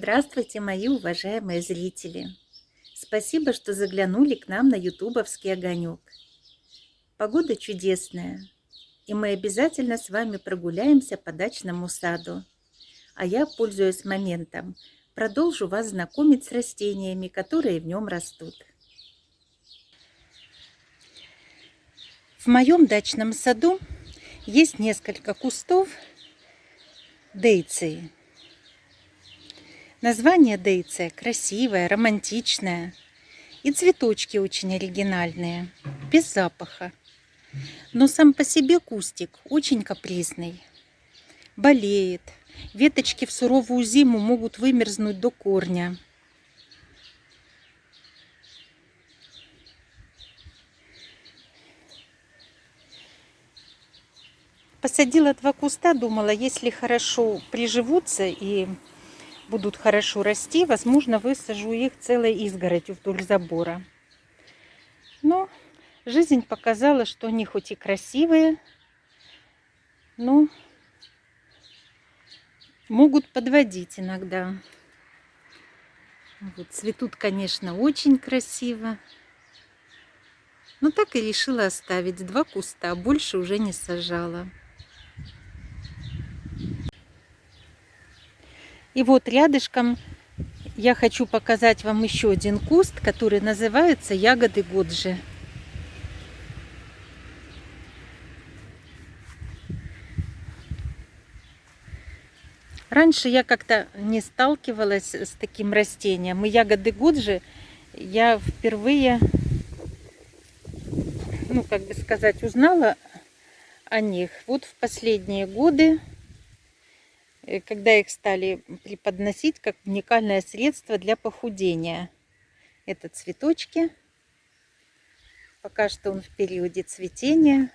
Здравствуйте, мои уважаемые зрители! Спасибо, что заглянули к нам на ютубовский огонек. Погода чудесная, и мы обязательно с вами прогуляемся по дачному саду. А я, пользуясь моментом, продолжу вас знакомить с растениями, которые в нем растут. В моем дачном саду есть несколько кустов дейции. Название дейция красивое, романтичное. И цветочки очень оригинальные, без запаха. Но сам по себе кустик очень капризный. Болеет. Веточки в суровую зиму могут вымерзнуть до корня. Посадила 2 куста, думала, если хорошо приживутся и будут хорошо расти, возможно, высажу их целой изгородью вдоль забора. Но жизнь показала, что они хоть и красивые, но могут подводить иногда. Вот, цветут, конечно, очень красиво. Но так и решила оставить 2 куста, больше уже не сажала. И вот рядышком я хочу показать вам еще один куст, который называется ягоды Годжи. Раньше я как-то не сталкивалась с таким растением. И ягоды Годжи я впервые, как бы сказать, узнала о них вот в последние годы, когда их стали преподносить как уникальное средство для похудения. Это цветочки. Пока что он в периоде цветения.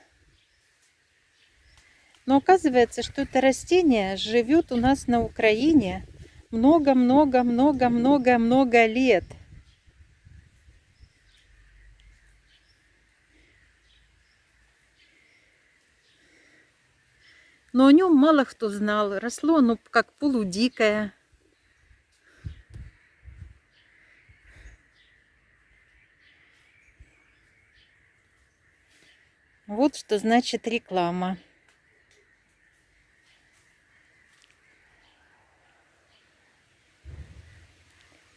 Но оказывается, что это растение живет у нас на Украине много-много-много-много-много лет. Но о нем мало кто знал. Росло оно как полудикое. Вот что значит реклама.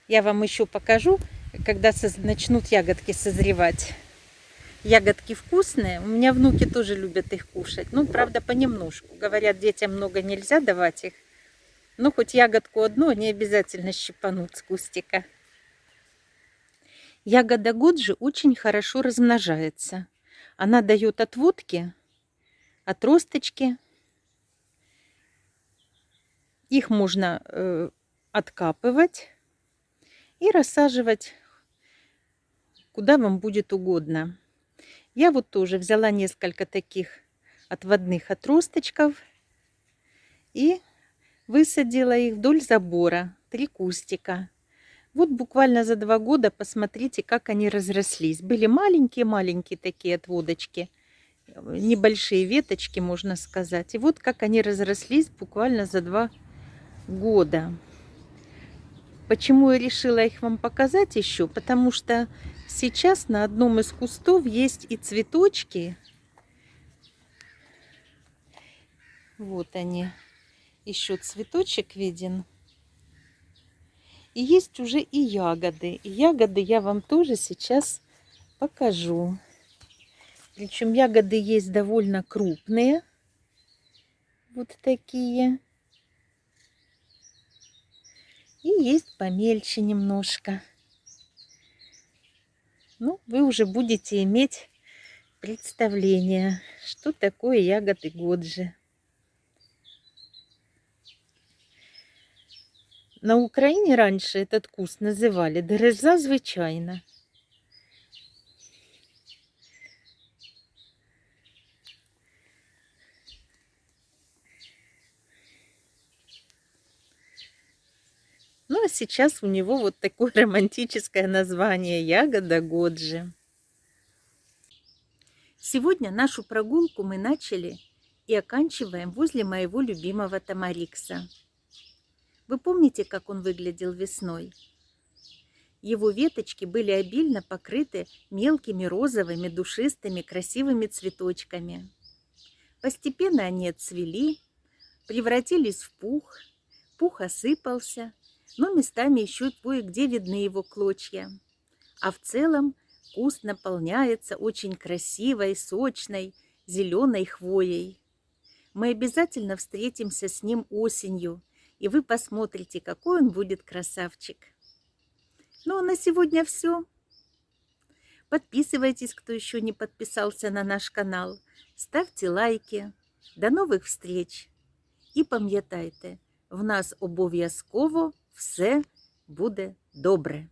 Я вам еще покажу, когда начнут ягодки созревать. Ягодки вкусные. У меня внуки тоже любят их кушать. Ну, правда, понемножку. Говорят, детям много нельзя давать их. Но хоть ягодку одну они обязательно щипанут с кустика. Ягода Годжи очень хорошо размножается. Она дает отводки, отросточки. Их можно откапывать и рассаживать куда вам будет угодно. Я вот тоже взяла несколько таких отводных отросточков и высадила их вдоль забора. 3 кустика. Вот буквально за 2 года посмотрите, как они разрослись. Были маленькие-маленькие такие отводочки. Небольшие веточки, можно сказать. И вот как они разрослись буквально за 2 года. Почему я решила их вам показать еще? Потому что сейчас на одном из кустов есть и цветочки. Вот они. Еще цветочек виден. И есть уже и ягоды. И ягоды я вам тоже сейчас покажу. Причем ягоды есть довольно крупные. Вот такие. И есть помельче немножко. Ну, вы уже будете иметь представление, что такое ягоды Годжи. На Украине раньше этот куст называли дереза звичайна. Ну, а сейчас у него вот такое романтическое название — ягода Годжи. Сегодня нашу прогулку мы начали и оканчиваем возле моего любимого тамарикса. Вы помните, как он выглядел весной? Его веточки были обильно покрыты мелкими розовыми, душистыми, красивыми цветочками. Постепенно они отцвели, превратились в пух, пух осыпался, но местами еще кое-где видны его клочья. А в целом куст наполняется очень красивой, сочной, зеленой хвоей. Мы обязательно встретимся с ним осенью, и вы посмотрите, какой он будет красавчик. Ну а на сегодня все. Подписывайтесь, кто еще не подписался на наш канал. Ставьте лайки. До нових встреч. І пам'ятайте, в нас обов'язково все буде добре.